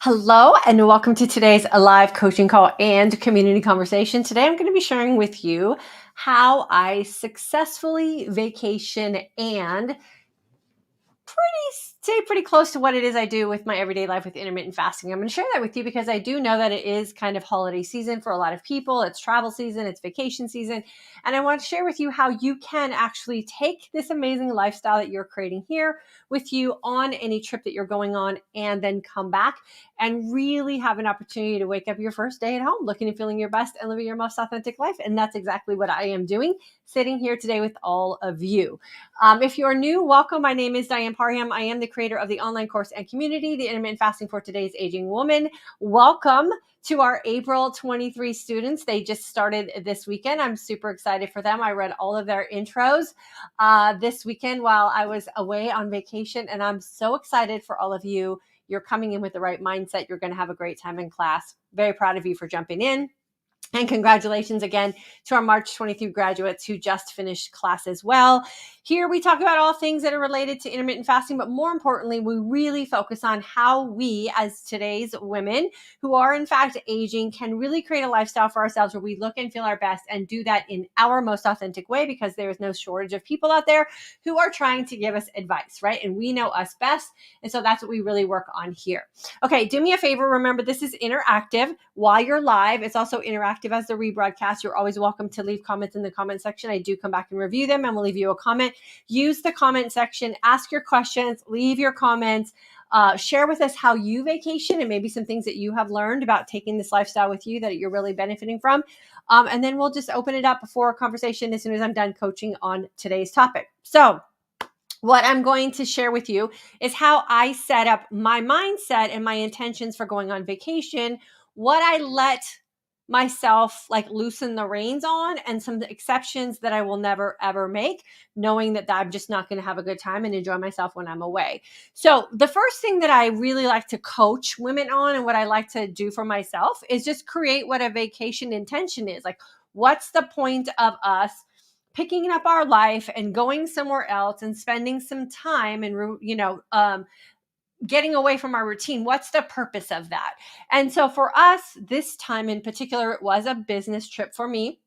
Hello, and welcome to today's live coaching call and community conversation. Today, I'm going to be sharing with you how I successfully vacation and stay pretty close to what it is I do with my everyday life with intermittent fasting. I'm going to share that with you because I do know that it is kind of holiday season for a lot of people. It's travel season, it's vacation season. And I want to share with you how you can actually take this amazing lifestyle that you're creating here with you on any trip that you're going on and then come back and really have an opportunity to wake up your first day at home looking and feeling your best and living your most authentic life. And that's exactly what I am doing, sitting here today with all of you. If you're new, welcome. My name is Diane Parham. I am the creator of the online course and community, the Intermittent Fasting for Today's Aging Woman. Welcome to our April 23 students. They just started this weekend. I'm super excited for them. I read all of their intros this weekend while I was away on vacation, and I'm so excited for all of you. You're coming in with the right mindset. You're going to have a great time in class. Very proud of you for jumping in. And congratulations again to our March 23 graduates who just finished class as well. Here we talk about all things that are related to intermittent fasting, but more importantly, we really focus on how we, as today's women who are in fact aging, can really create a lifestyle for ourselves where we look and feel our best and do that in our most authentic way, because there is no shortage of people out there who are trying to give us advice, right? And we know us best. And so that's what we really work on here. Okay, do me a favor. Remember, this is interactive while you're live. It's also interactive as the rebroadcast. You're always welcome to leave comments in the comment section. I do come back and review them and we'll leave you a comment. Use the comment section, ask your questions, leave your comments, share with us how you vacation and maybe some things that you have learned about taking this lifestyle with you that you're really benefiting from. And then we'll just open it up for a conversation as soon as I'm done coaching on today's topic. So what I'm going to share with you is how I set up my mindset and my intentions for going on vacation, what I let myself like loosen the reins on, and some exceptions that I will never ever make, knowing that I'm just not going to have a good time and enjoy myself when I'm away. So the first thing that I really like to coach women on, and what I like to do for myself, is just create what a vacation intention is. Like, what's the point of us picking up our life and going somewhere else and spending some time and getting away from our routine? What's the purpose of that? And so for us, this time in particular, it was a business trip for me.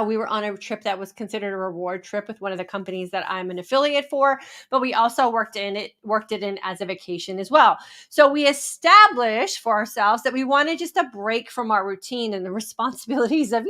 We were on a trip that was considered a reward trip with one of the companies that I'm an affiliate for, but we also worked it in as a vacation as well. So we established for ourselves that we wanted just a break from our routine and the responsibilities of,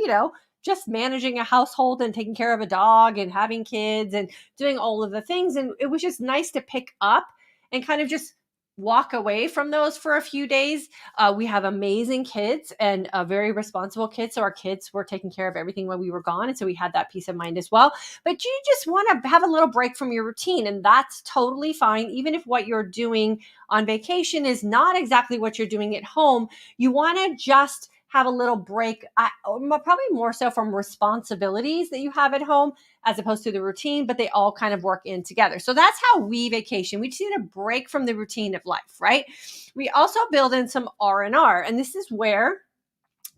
just managing a household and taking care of a dog and having kids and doing all of the things. And it was just nice to pick up and kind of just walk away from those for a few days. We have amazing kids and very responsible kids. So our kids were taking care of everything while we were gone. And so we had that peace of mind as well. But you just want to have a little break from your routine. And that's totally fine. Even if what you're doing on vacation is not exactly what you're doing at home, you want to just have a little break, probably more so from responsibilities that you have at home as opposed to the routine, but they all kind of work in together. So that's how we vacation. We just need a break from the routine of life, right? We also build in some R&R, and this is where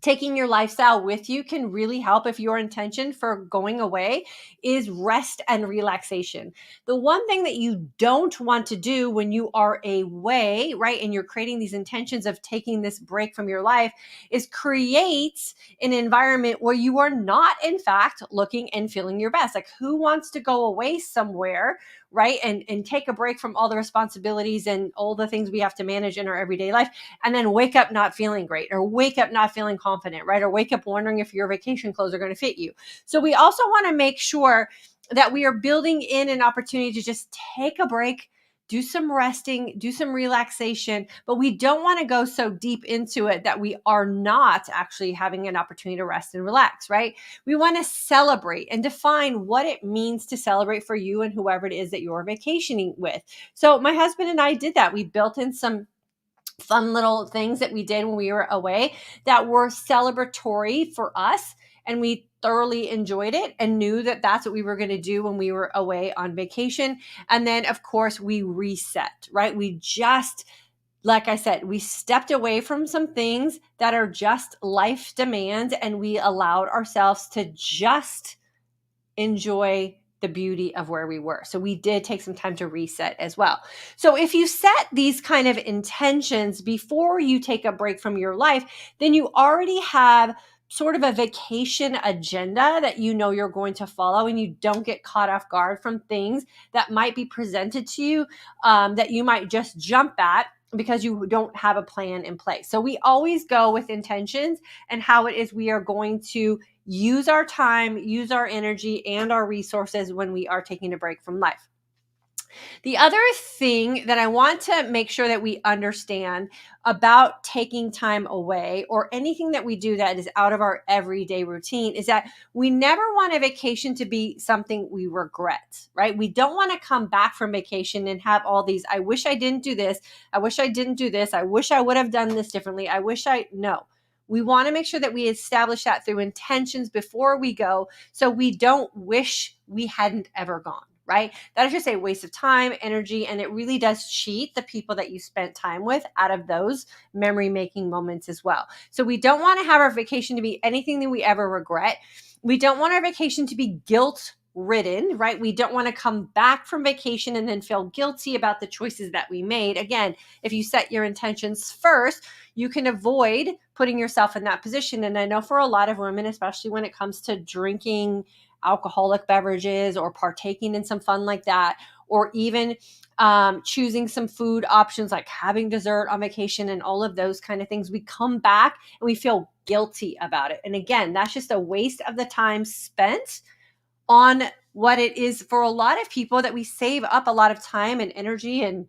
taking your lifestyle with you can really help if your intention for going away is rest and relaxation. The one thing that you don't want to do when you are away, right, and you're creating these intentions of taking this break from your life, is create an environment where you are not, in fact, looking and feeling your best. Like, who wants to go away somewhere, right, and take a break from all the responsibilities and all the things we have to manage in our everyday life, and then wake up not feeling great, or wake up not feeling confident, right? Or wake up wondering if your vacation clothes are going to fit you. So we also want to make sure that we are building in an opportunity to just take a break, do some resting, do some relaxation, but we don't want to go so deep into it that we are not actually having an opportunity to rest and relax, right? We want to celebrate and define what it means to celebrate for you and whoever it is that you're vacationing with. So my husband and I did that. We built in some fun little things that we did when we were away that were celebratory for us, and we thoroughly enjoyed it and knew that that's what we were going to do when we were away on vacation. And then of course we reset, right? We just, like I said, we stepped away from some things that are just life demands, and we allowed ourselves to just enjoy the beauty of where we were. So we did take some time to reset as well. So if you set these kind of intentions before you take a break from your life, then you already have sort of a vacation agenda that you know you're going to follow, and you don't get caught off guard from things that might be presented to you that you might just jump at because you don't have a plan in place. So we always go with intentions and how it is we are going to use our time, use our energy, and our resources when we are taking a break from life. The other thing that I want to make sure that we understand about taking time away or anything that we do that is out of our everyday routine is that we never want a vacation to be something we regret, right? We don't want to come back from vacation and have all these, I wish I didn't do this. I wish I didn't do this. I wish I would have done this differently. No. We want to make sure that we establish that through intentions before we go so we don't wish we hadn't ever gone, right? That is just a waste of time, energy, and it really does cheat the people that you spent time with out of those memory-making moments as well. So we don't want to have our vacation to be anything that we ever regret. We don't want our vacation to be guilt-ridden, right? We don't want to come back from vacation and then feel guilty about the choices that we made. Again, if you set your intentions first, you can avoid putting yourself in that position. And I know for a lot of women, especially when it comes to drinking alcoholic beverages or partaking in some fun like that, or even choosing some food options like having dessert on vacation and all of those kind of things, we come back and we feel guilty about it. And again, that's just a waste of the time spent on what it is for a lot of people that we save up a lot of time and energy and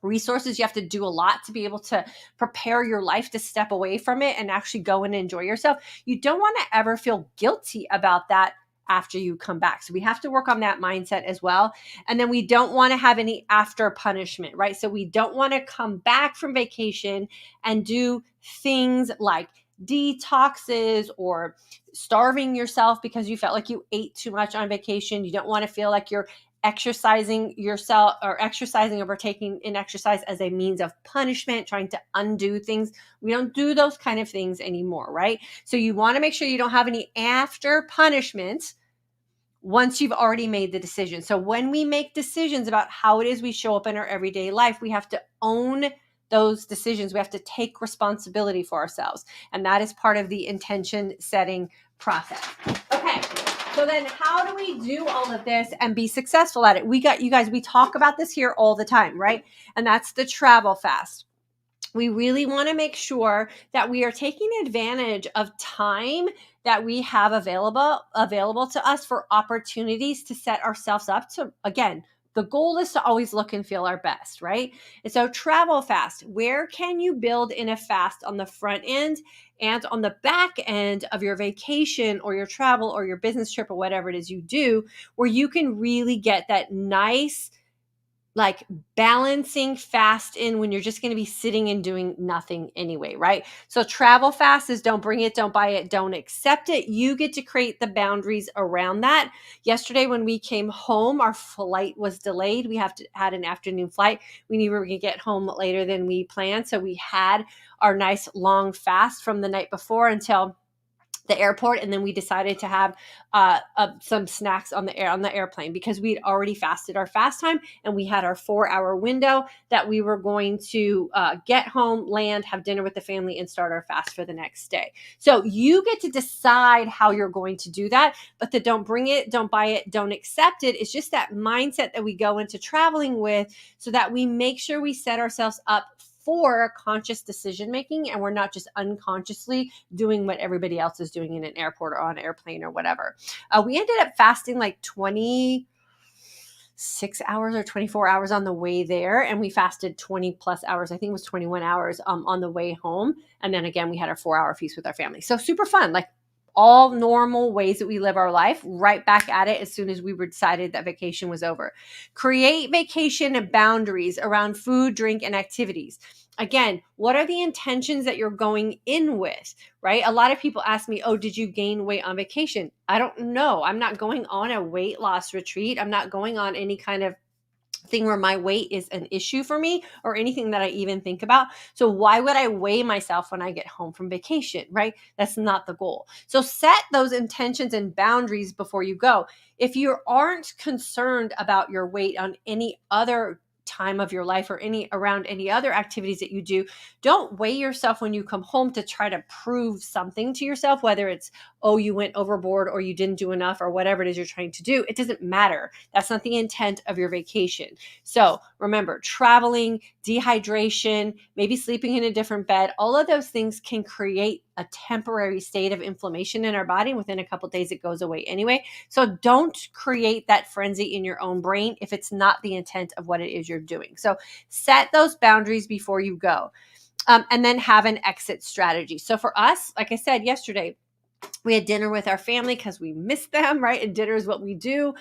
resources. You have to do a lot to be able to prepare your life to step away from it and actually go and enjoy yourself. You don't want to ever feel guilty about that after you come back. So we have to work on that mindset as well. And then we don't want to have any after punishment, right? So we don't want to come back from vacation and do things like detoxes or starving yourself because you felt like you ate too much on vacation. You don't want to feel like you're exercising yourself or exercising or taking in exercise as a means of punishment, trying to undo things. We don't do those kind of things anymore, right? So you want to make sure you don't have any after punishment once you've already made the decision. So when we make decisions about how it is we show up in our everyday life, we have to own those decisions. We have to take responsibility for ourselves. And that is part of the intention setting process. Okay. So then how do we do all of this and be successful at it? We talk about this here all the time, right? And that's the travel fast. We really want to make sure that we are taking advantage of time that we have available to us for opportunities to set ourselves up to, again, the goal is to always look and feel our best, right? And so travel fast, where can you build in a fast on the front end and on the back end of your vacation or your travel or your business trip or whatever it is you do, where you can really get that nice, like balancing fast in when you're just going to be sitting and doing nothing anyway, right? So travel fast is don't bring it, don't buy it, don't accept it. You get to create the boundaries around that. Yesterday when we came home, our flight was delayed. We had an afternoon flight. We knew we were going to get home later than we planned. So we had our nice long fast from the night before until the airport, and then we decided to have some snacks on the airplane because we'd already fasted our fast time, and we had our 4-hour window that we were going to get home, land, have dinner with the family, and start our fast for the next day. So you get to decide how you're going to do that, but the don't bring it, don't buy it, don't accept it is just that mindset that we go into traveling with so that we make sure we set ourselves up for conscious decision making, and we're not just unconsciously doing what everybody else is doing in an airport or on an airplane or whatever. We ended up fasting like 26 hours or 24 hours on the way there, and we fasted 20 plus hours. I think it was 21 hours on the way home, and then again we had our 4-hour feast with our family. So super fun, like all normal ways that we live our life, right back at it as soon as we were decided that vacation was over. Create vacation boundaries around food, drink, and activities. Again, what are the intentions that you're going in with, right? A lot of people ask me, oh, did you gain weight on vacation? I don't know. I'm not going on a weight loss retreat. I'm not going on any kind of thing where my weight is an issue for me or anything that I even think about. So why would I weigh myself when I get home from vacation, right? That's not the goal. So set those intentions and boundaries before you go. If you aren't concerned about your weight on any other time of your life or around any other activities that you do, don't weigh yourself when you come home to try to prove something to yourself, whether it's, oh, you went overboard or you didn't do enough or whatever it is you're trying to do. It doesn't matter. That's not the intent of your vacation. So remember, traveling, dehydration, maybe sleeping in a different bed, all of those things can create a temporary state of inflammation in our body. Within a couple of days, it goes away anyway. So don't create that frenzy in your own brain if it's not the intent of what it is you're doing. So set those boundaries before you go. And then have an exit strategy. So for us, like I said yesterday, we had dinner with our family because we missed them, right? And dinner is what we do.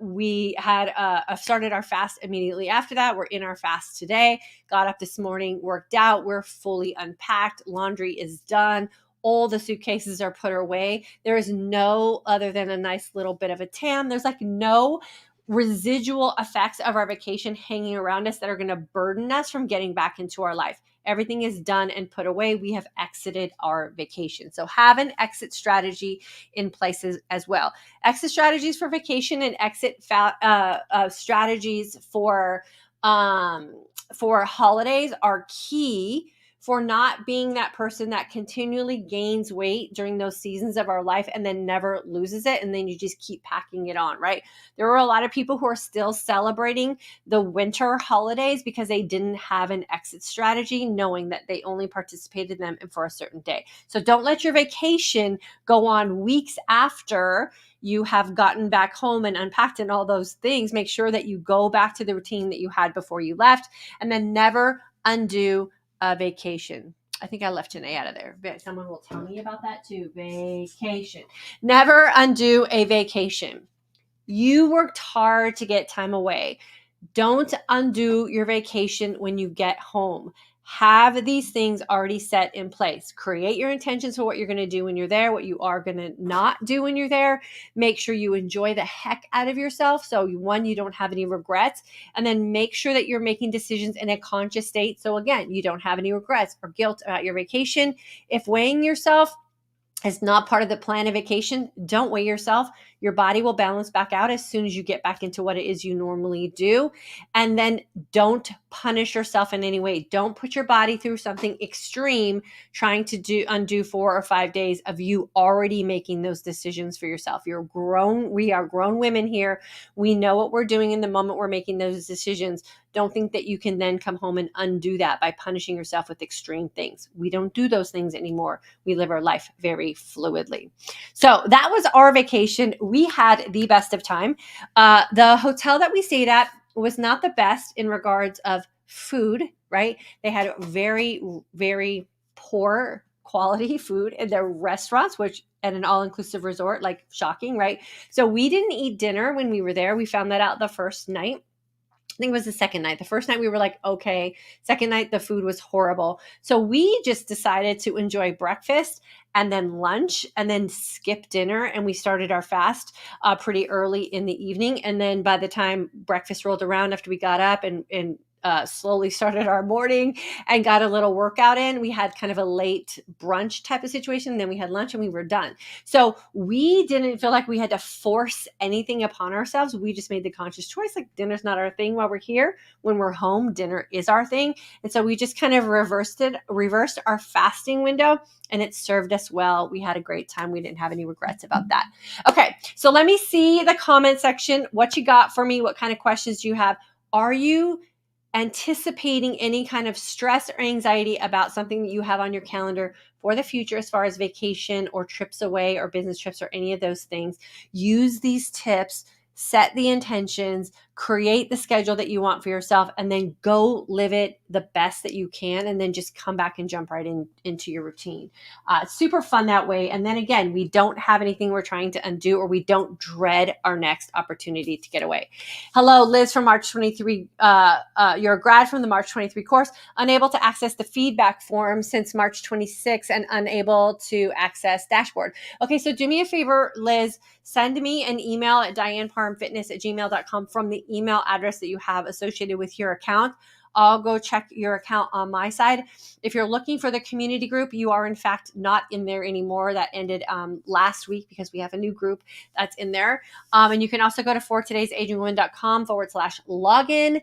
We had started our fast immediately after that. We're in our fast today. Got up this morning, worked out. We're fully unpacked. Laundry is done. All the suitcases are put away. There is no, other than a nice little bit of a tan, there's like no residual effects of our vacation hanging around us that are going to burden us from getting back into our life. Everything is done and put away. We have exited our vacation. So have an exit strategy in places as well. Exit strategies for vacation and exit strategies for holidays are key for not being that person that continually gains weight during those seasons of our life and then never loses it. And then you just keep packing it on, right? There are a lot of people who are still celebrating the winter holidays because they didn't have an exit strategy, knowing that they only participated in them for a certain day. So don't let your vacation go on weeks after you have gotten back home and unpacked and all those things. Make sure that you go back to the routine that you had before you left, and then never undo a vacation. I think I left an A out of there. Someone will tell me about that too. Vacation. Never undo a vacation. You worked hard to get time away. Don't undo your vacation when you get home. Have these things already set in place. Create your intentions for what you're going to do when you're there, what you are going to not do when you're there. Make sure you enjoy the heck out of yourself. So one, you don't have any regrets, and then make sure that you're making decisions in a conscious state. So again, you don't have any regrets or guilt about your vacation. If weighing yourself is not part of the plan of vacation, don't weigh yourself. Your body will balance back out as soon as you get back into what it is you normally do. And then don't punish yourself in any way. Don't put your body through something extreme trying to undo 4 or 5 days of you already making those decisions for yourself. You're grown. We are grown women here. We know what we're doing in the moment we're making those decisions. Don't think that you can then come home and undo that by punishing yourself with extreme things. We don't do those things anymore. We live our life very fluidly. So that was our vacation. We had the best of time. The hotel that we stayed at was not the best in regards of food, right? They had very, very poor quality food in their restaurants, which at an all-inclusive resort, like shocking, right? So we didn't eat dinner when we were there. We found that out the first night. I think it was the second night. The first night we were like, okay. Second night, the food was horrible. So we just decided to enjoy breakfast and then lunch and then skip dinner. And we started our fast pretty early in the evening. And then by the time breakfast rolled around, after we got up and slowly started our morning and got a little workout in, we had kind of a late brunch type of situation. And then we had lunch and we were done. So we didn't feel like we had to force anything upon ourselves. We just made the conscious choice, like dinner's not our thing while we're here. When we're home, dinner is our thing. And so we just kind of reversed our fasting window, and it served us well. We had a great time. We didn't have any regrets about that. Okay, so let me see the comment section. What you got for me? What kind of questions do you have? Are you anticipating any kind of stress or anxiety about something that you have on your calendar for the future as far as vacation or trips away or business trips or any of those things? Use these tips, set the intentions, create the schedule that you want for yourself, and then go live it the best that you can, and then just come back and jump right into your routine. It's super fun that way. And then again, we don't have anything we're trying to undo, or we don't dread our next opportunity to get away. Hello, Liz from March 23. You're a grad from the March 23 course, unable to access the feedback form since March 26 and unable to access dashboard. Okay, so do me a favor, Liz, send me an email at dianeparmfitness@gmail.com from the the email address that you have associated with your account. I'll go check your account on my side. If you're looking for the community group, you are in fact not in there anymore. That ended last week because we have a new group that's in there. And you can also go to fortoday'sagingwoman.com/login.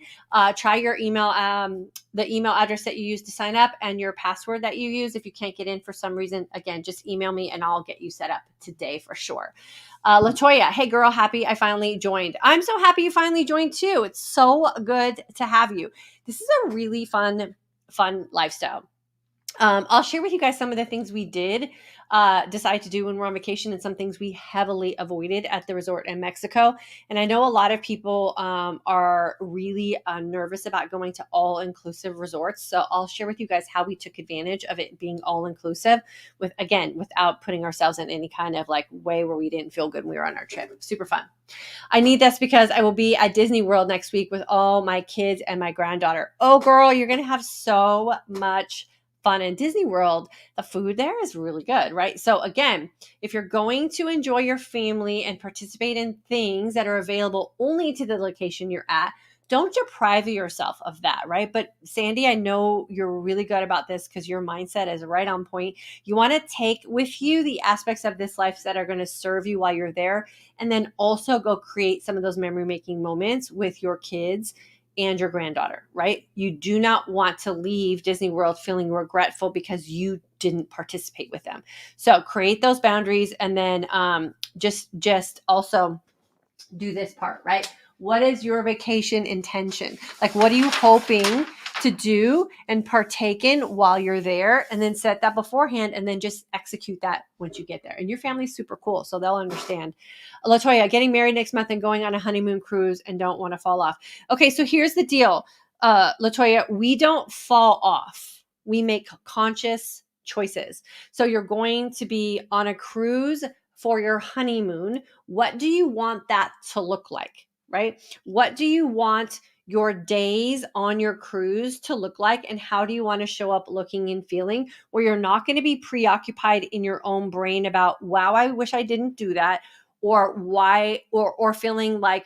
Try your email, the email address that you use to sign up and your password that you use. If you can't get in for some reason, again, just email me and I'll get you set up today for sure. Latoya, hey girl, happy I finally joined. I'm so happy you finally joined too. It's so good to have you. This is a really fun lifestyle. I'll share with you guys some of the things we did decide to do when we're on vacation and some things we heavily avoided at the resort in Mexico. And I know a lot of people are really nervous about going to all-inclusive resorts. So I'll share with you guys how we took advantage of it being all-inclusive without putting ourselves in any kind of like way where we didn't feel good when we were on our trip. Super fun. I need this because I will be at Disney World next week with all my kids and my granddaughter. Oh girl, you're going to have so much fun in Disney World. The food there is really good, right? So again, if you're going to enjoy your family and participate in things that are available only to the location you're at, don't deprive yourself of that, right? But Sandy, I know you're really good about this because your mindset is right on point. You want to take with you the aspects of this life that are going to serve you while you're there, and then also go create some of those memory-making moments with your kids and your granddaughter, right? You do not want to leave Disney World feeling regretful because you didn't participate with them. So create those boundaries, and then just also do this part, right? What is your vacation intention? Like, what are you hoping to do and partake in while you're there? And then set that beforehand and then just execute that once you get there. And your family's super cool, so they'll understand. Latoya, getting married next month and going on a honeymoon cruise and don't want to fall off. Okay, so here's the deal. Latoya, we don't fall off. We make conscious choices. So you're going to be on a cruise for your honeymoon. What do you want that to look like, right? What do you want your days on your cruise to look like, and how do you want to show up looking and feeling where you're not going to be preoccupied in your own brain about, wow, I wish I didn't do that, or why, or feeling like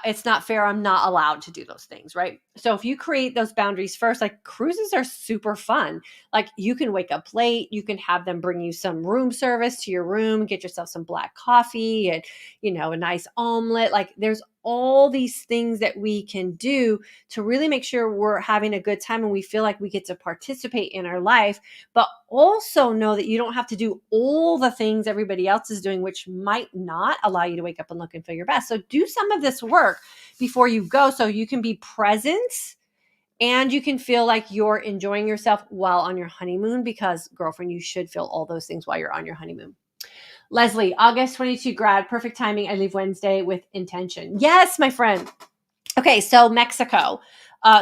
it's not fair, I'm not allowed to do those things, right? So if you create those boundaries first, like cruises are super fun. Like you can wake up late, you can have them bring you some room service to your room, get yourself some black coffee and, a nice omelet. Like there's all these things that we can do to really make sure we're having a good time and we feel like we get to participate in our life, but also know that you don't have to do all the things everybody else is doing, which might not allow you to wake up and look and feel your best. So do some of this work before you go so you can be present and you can feel like you're enjoying yourself while on your honeymoon, because girlfriend, you should feel all those things while you're on your honeymoon. Leslie, August 22 grad, perfect timing. I leave Wednesday with intention. Yes, my friend. Okay, so Mexico.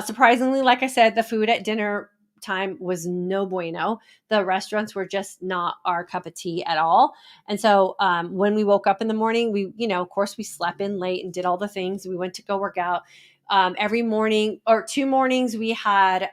Surprisingly, like I said, the food at dinner time was no bueno. The restaurants were just not our cup of tea at all. And so when we woke up in the morning, we, of course, we slept in late and did all the things. We went to go work out. Every morning or 2 mornings, we had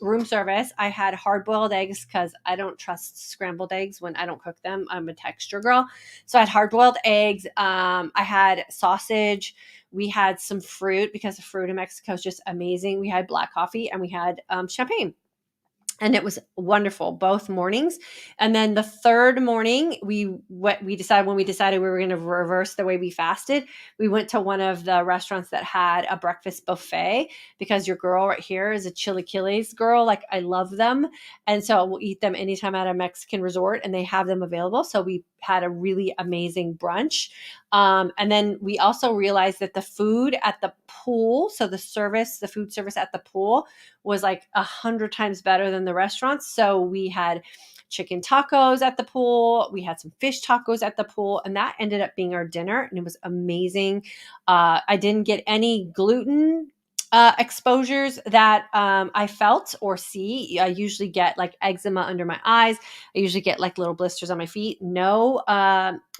room service. I had hard-boiled eggs because I don't trust scrambled eggs when I don't cook them. I'm a texture girl. So I had hard-boiled eggs. I had sausage. We had some fruit because the fruit in Mexico is just amazing. We had black coffee and we had champagne. And it was wonderful both mornings. And then the third morning, when we decided we were going to reverse the way we fasted, we went to one of the restaurants that had a breakfast buffet, because your girl right here is a chilaquiles girl. Like I love them. And so we'll eat them anytime at a Mexican resort and they have them available. So we had a really amazing brunch. And then we also realized that the food at the pool, so the food service at the pool was like 100 times better than the restaurants. So we had chicken tacos at the pool. We had some fish tacos at the pool, and that ended up being our dinner, and it was amazing. I didn't get any gluten Exposures that I felt or see. I usually get like eczema under my eyes. I usually get like little blisters on my feet. No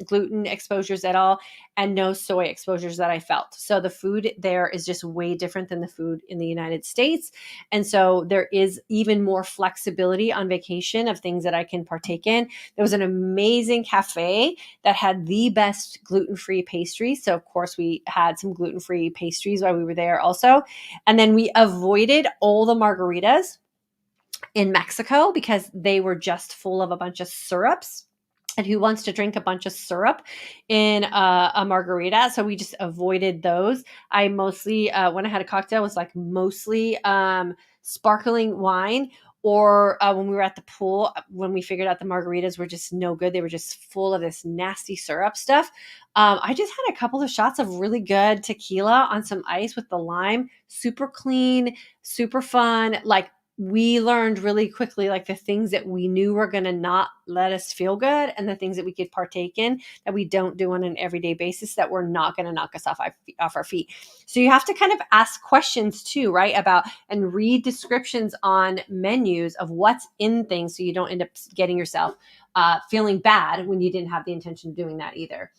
gluten exposures at all, and no soy exposures that I felt. So the food there is just way different than the food in the United States. And so there is even more flexibility on vacation of things that I can partake in. There was an amazing cafe that had the best gluten-free pastries. So of course we had some gluten-free pastries while we were there also. And then we avoided all the margaritas in Mexico because they were just full of a bunch of syrups. And who wants to drink a bunch of syrup in a margarita? So we just avoided those. I mostly, when I had a cocktail, was like mostly sparkling wine. Or when we were at the pool, when we figured out the margaritas were just no good, they were just full of this nasty syrup stuff. I just had a couple of shots of really good tequila on some ice with the lime. Super clean, super fun. Like, we learned really quickly, like the things that we knew were going to not let us feel good and the things that we could partake in that we don't do on an everyday basis that were not going to knock us off our feet. So you have to kind of ask questions too, right? About and read descriptions on menus of what's in things so you don't end up getting yourself feeling bad when you didn't have the intention of doing that either.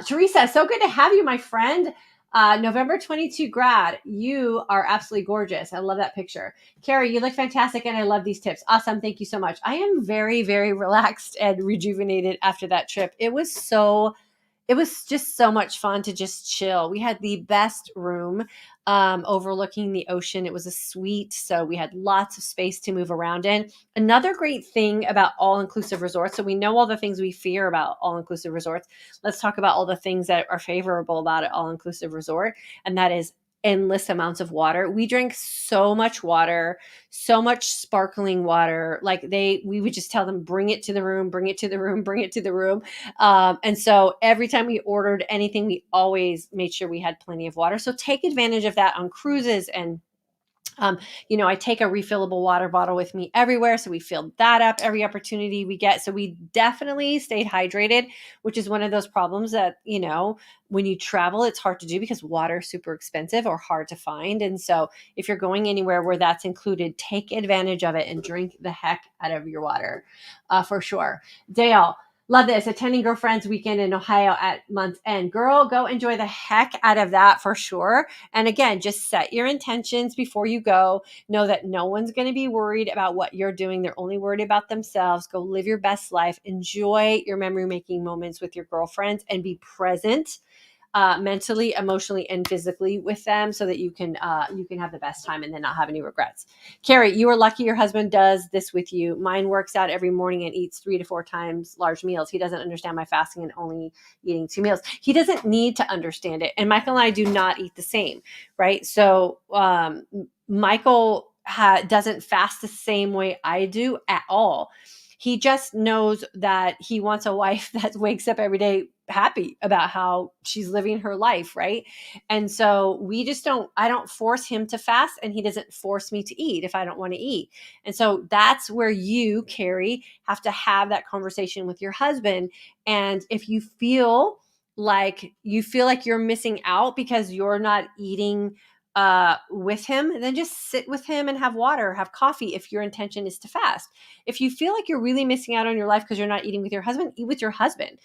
Teresa, so good to have you, my friend. November 22 grad, you are absolutely gorgeous. I love that picture. Carrie, you look fantastic and I love these tips. Awesome. Thank you so much. I am very, very relaxed and rejuvenated after that trip. It was just so much fun to just chill. We had the best room overlooking the ocean. It was a suite, so we had lots of space to move around in. Another great thing about all-inclusive resorts, so we know all the things we fear about all-inclusive resorts. Let's talk about all the things that are favorable about an all-inclusive resort, and that is endless amounts of water. We drank so much water, so much sparkling water. Like we would just tell them, bring it to the room, bring it to the room, bring it to the room. And so every time we ordered anything, we always made sure we had plenty of water. So take advantage of that on cruises. And I take a refillable water bottle with me everywhere. So we filled that up every opportunity we get. So we definitely stayed hydrated, which is one of those problems that, when you travel, it's hard to do because water is super expensive or hard to find. And so if you're going anywhere where that's included, take advantage of it and drink the heck out of your water for sure. Dale, love this. Attending girlfriend's weekend in Ohio at month's end. Girl, go enjoy the heck out of that for sure. And again, just set your intentions before you go. Know that no one's going to be worried about what you're doing. They're only worried about themselves. Go live your best life. Enjoy your memory-making moments with your girlfriends and be present mentally, emotionally, and physically with them so that you can have the best time and then not have any regrets. Carrie, you are lucky your husband does this with you. Mine works out every morning and eats 3 to 4 times large meals. He doesn't understand my fasting and only eating 2 meals. He doesn't need to understand it. And Michael and I do not eat the same, right? So Michael doesn't fast the same way I do at all. He just knows that he wants a wife that wakes up every day happy about how she's living her life, right? And so I don't force him to fast, and he doesn't force me to eat if I don't want to eat. And so that's where you, Carrie, have to have that conversation with your husband. And if you feel like you're missing out because you're not eating with him, then just sit with him and have water, have coffee if your intention is to fast. If you feel like you're really missing out on your life because you're not eating with your husband, eat with your husband.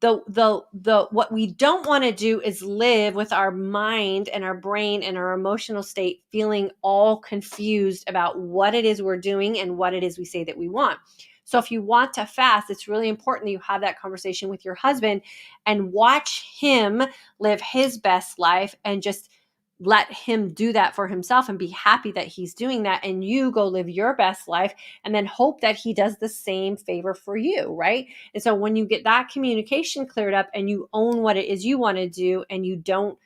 What we don't want to do is live with our mind and our brain and our emotional state feeling all confused about what it is we're doing and what it is we say that we want. So if you want to fast, it's really important that you have that conversation with your husband and watch him live his best life and just let him do that for himself and be happy that he's doing that, and you go live your best life and then hope that he does the same favor for you, right? And so when you get that communication cleared up and you own what it is you want to do and you don't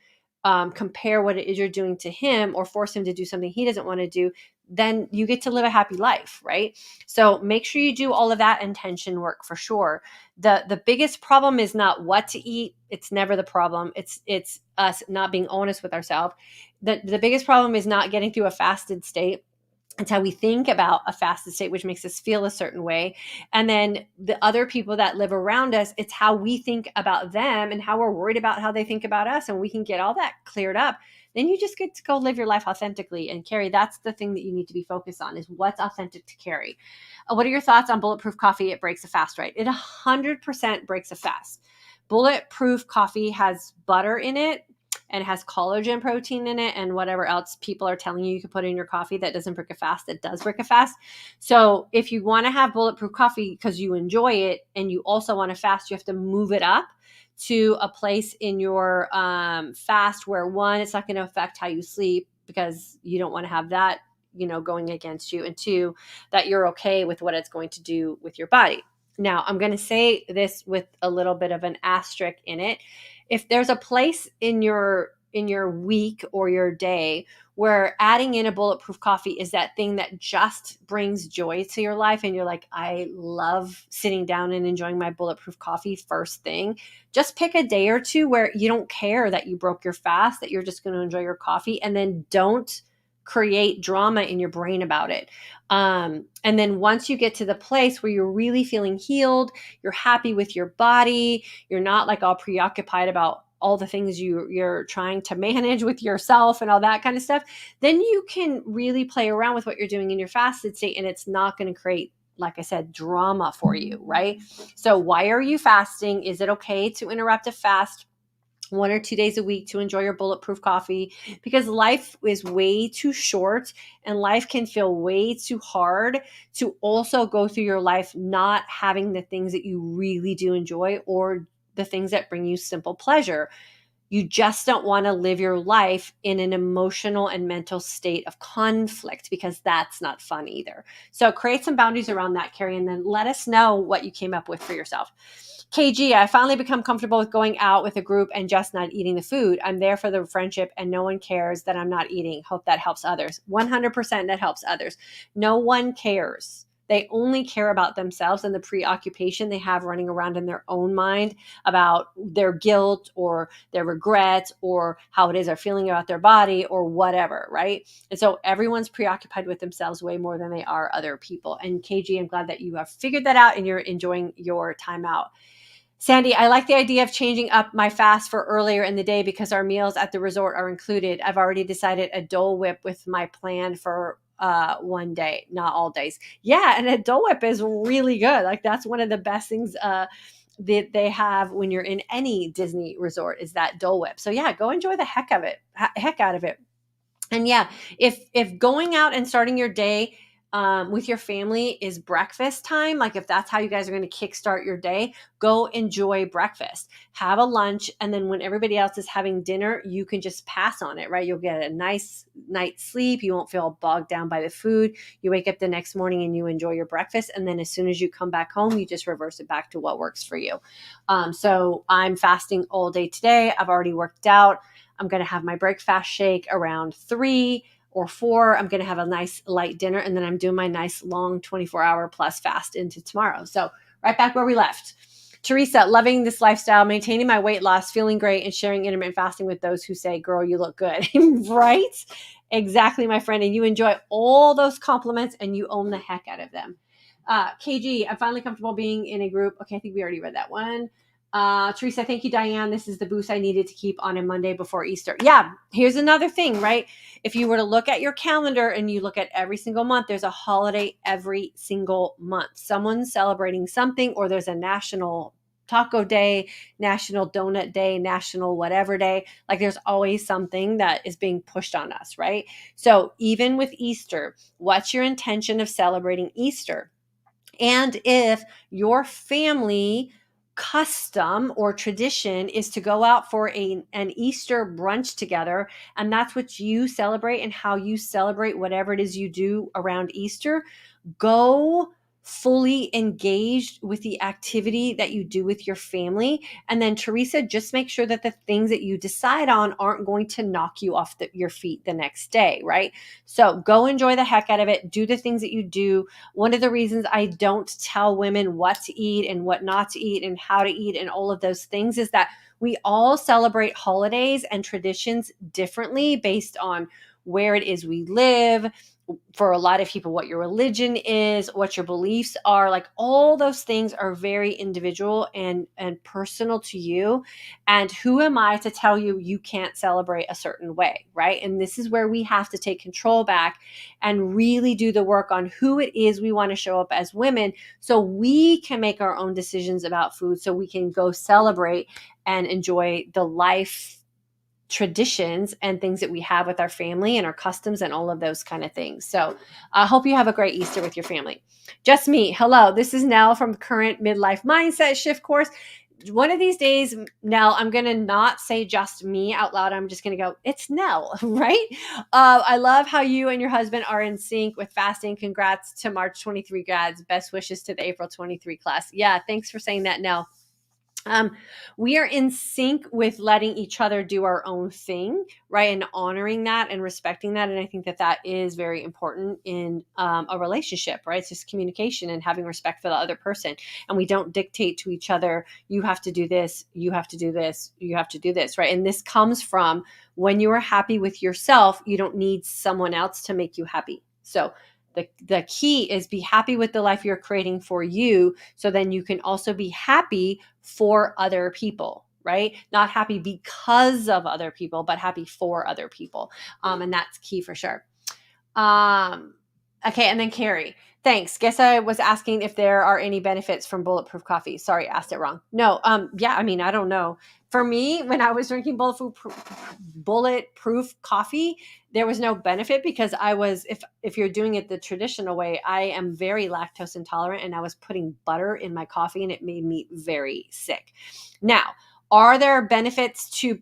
compare what it is you're doing to him or force him to do something he doesn't want to do, then you get to live a happy life, right? So make sure you do all of that intention work for sure. The biggest problem is not what to eat. It's never the problem. It's us not being honest with ourselves. The biggest problem is not getting through a fasted state. It's how we think about a fasted state, which makes us feel a certain way. And then the other people that live around us, it's how we think about them and how we're worried about how they think about us. And we can get all that cleared up. then you just get to go live your life authentically. And Carrie, that's the thing that you need to be focused on, is what's authentic to Carrie. What are your thoughts on bulletproof coffee? It breaks a fast, right? It 100% breaks a fast. Bulletproof coffee has butter in it and has collagen protein in it and whatever else people are telling you can put in your coffee that doesn't break a fast, that does break a fast. So if you want to have bulletproof coffee because you enjoy it and you also want to fast, you have to move it up to a place in your fast where, one, it's not going to affect how you sleep because you don't want to have that, going against you, and two, that you're okay with what it's going to do with your body. Now, I'm going to say this with a little bit of an asterisk in it. If there's a place in your week or your day where adding in a bulletproof coffee is that thing that just brings joy to your life, and you're like, I love sitting down and enjoying my bulletproof coffee first thing, just pick a day or two where you don't care that you broke your fast, that you're just going to enjoy your coffee, and then don't create drama in your brain about it. And then once you get to the place where you're really feeling healed, you're happy with your body, you're not like all preoccupied about all the things you're trying to manage with yourself and all that kind of stuff, then you can really play around with what you're doing in your fasted state, and it's not going to create, like I said, drama for you, right? So why are you fasting? Is it okay to interrupt a fast 1 or 2 days a week to enjoy your bulletproof coffee? Because life is way too short and life can feel way too hard to also go through your life not having the things that you really do enjoy or the things that bring you simple pleasure. You just don't want to live your life in an emotional and mental state of conflict, because that's not fun either. So create some boundaries around that, Carrie, and then let us know what you came up with for yourself. KG, I finally become comfortable with going out with a group and just not eating the food. I'm there for the friendship and no one cares that I'm not eating. Hope that helps others. 100% that helps others. No one cares. They only care about themselves and the preoccupation they have running around in their own mind about their guilt or their regrets or how it is they're feeling about their body or whatever, right? And so everyone's preoccupied with themselves way more than they are other people. And KG, I'm glad that you have figured that out and you're enjoying your time out. Sandy, I like the idea of changing up my fast for earlier in the day because our meals at the resort are included. I've already decided a Dole Whip with my plan for one day, not all days. Yeah, and a Dole Whip is really good. Like, that's one of the best things that they have when you're in any Disney resort, is that Dole Whip. So yeah, go enjoy the heck out of it. And yeah, if going out and starting your day with your family is breakfast time, like if that's how you guys are going to kickstart your day, go enjoy breakfast, have a lunch, and then when everybody else is having dinner, you can just pass on it, right? You'll get a nice night's sleep. You won't feel bogged down by the food. You wake up the next morning and you enjoy your breakfast. And then as soon as you come back home, you just reverse it back to what works for you. So I'm fasting all day today. I've already worked out. I'm going to have my breakfast shake around 3 or 4. I'm going to have a nice light dinner, and then I'm doing my nice long 24-hour plus fast into tomorrow. So right back where we left. Teresa, loving this lifestyle, maintaining my weight loss, feeling great, and sharing intermittent fasting with those who say, girl, you look good. Right? Exactly, my friend. And you enjoy all those compliments and you own the heck out of them. KG, I'm finally comfortable being in a group. Okay, I think we already read that one. Teresa, thank you, Diane. This is the boost I needed to keep on a Monday before Easter. Yeah, here's another thing, right? If you were to look at your calendar and you look at every single month, there's a holiday every single month. Someone's celebrating something, or there's a national taco day, national donut day, national whatever day. Like, there's always something that is being pushed on us, right? So even with Easter, what's your intention of celebrating Easter? And if your family custom or tradition is to go out for an Easter brunch together, and that's what you celebrate and how you celebrate whatever it is you do around Easter, go fully engaged with the activity that you do with your family. And then, Teresa, just make sure that the things that you decide on aren't going to knock you off your feet the next day, right? So go enjoy the heck out of it. Do the things that you do. One of the reasons I don't tell women what to eat and what not to eat and how to eat and all of those things is that we all celebrate holidays and traditions differently based on where it is we live, for a lot of people, what your religion is, what your beliefs are, like all those things are very individual and personal to you. And who am I to tell you you can't celebrate a certain way, right? And this is where we have to take control back and really do the work on who it is we want to show up as women, so we can make our own decisions about food, so we can go celebrate and enjoy the life traditions and things that we have with our family and our customs and all of those kind of things. So I hope you have a great Easter with your family. Just me. Hello, this is Nell from Current Midlife Mindset Shift course. One of these days, Nell, I'm going to not say just me out loud. I'm just going to go, it's Nell, right? I love how you and your husband are in sync with fasting. Congrats to March 23 grads. Best wishes to the April 23 class. Yeah, thanks for saying that, Nell. We are in sync with letting each other do our own thing, right? And honoring that and respecting that. And I think that that is very important in a relationship, right? It's just communication and having respect for the other person. And we don't dictate to each other, you have to do this, you have to do this, you have to do this, right? And this comes from when you are happy with yourself, you don't need someone else to make you happy. So the key is be happy with the life you're creating for you, so then you can also be happy for other people, right? Not happy because of other people, but happy for other people. And that's key for sure. Okay, and then Carrie, thanks. Guess I was asking if there are any benefits from bulletproof coffee. Sorry, asked it wrong. No, yeah, I mean, I don't know. For me, when I was drinking bulletproof coffee, there was no benefit because I was, if you're doing it the traditional way, I am very lactose intolerant, and I was putting butter in my coffee, and it made me very sick. Now, are there benefits to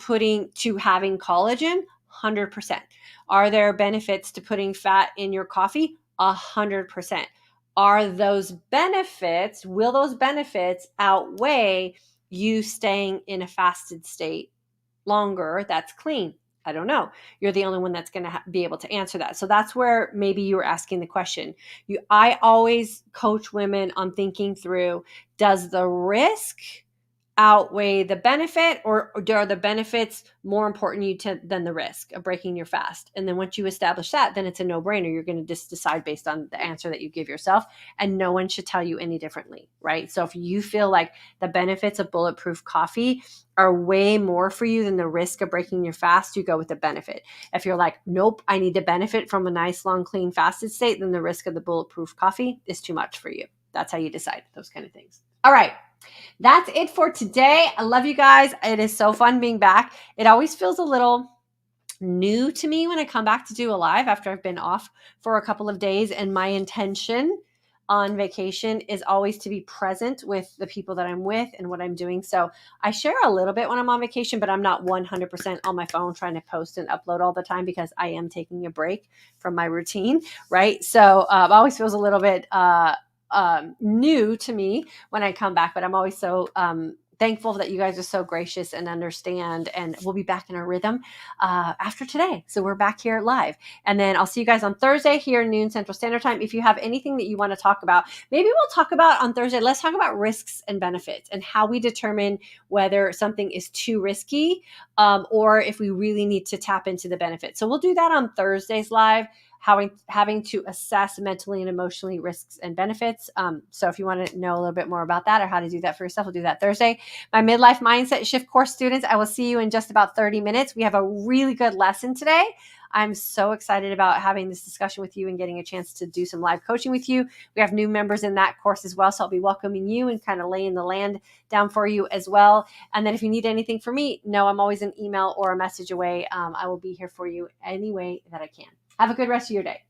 having collagen? 100%. Are there benefits to putting fat in your coffee? 100%. Will those benefits outweigh you staying in a fasted state longer that's clean? I don't know. You're the only one that's going to be able to answer that. So that's where maybe you were asking the question. I always coach women on thinking through, does the risk outweigh the benefit, or are the benefits more important than the risk of breaking your fast? And then once you establish that, then it's a no-brainer. You're going to just decide based on the answer that you give yourself, and no one should tell you any differently, right? So if you feel like the benefits of bulletproof coffee are way more for you than the risk of breaking your fast, you go with the benefit. If you're like, nope, I need to benefit from a nice, long, clean fasted state, then the risk of the bulletproof coffee is too much for you. That's how you decide those kind of things. All right. That's it for today. I love you guys. It is so fun being back. It always feels a little new to me when I come back to do a live after I've been off for a couple of days. And my intention on vacation is always to be present with the people that I'm with and what I'm doing. So I share a little bit when I'm on vacation, but I'm not 100% on my phone trying to post and upload all the time, because I am taking a break from my routine, right? So it always feels a little bit new to me when I come back, but I'm always so thankful that you guys are so gracious and understand, and we'll be back in our rhythm after today. So we're back here live, and then I'll see you guys on Thursday here noon Central Standard Time. If you have anything that you want to talk about, maybe we'll talk about on Thursday. Let's talk about risks and benefits and how we determine whether something is too risky or if we really need to tap into the benefits. So we'll do that on Thursday's live. Having to assess mentally and emotionally risks and benefits. So if you want to know a little bit more about that or how to do that for yourself, we'll do that Thursday. My Midlife Mindset Shift course students, I will see you in just about 30 minutes. We have a really good lesson today. I'm so excited about having this discussion with you and getting a chance to do some live coaching with you. We have new members in that course as well, so I'll be welcoming you and kind of laying the land down for you as well. And then if you need anything from me, know I'm always an email or a message away. I will be here for you any way that I can. Have a good rest of your day.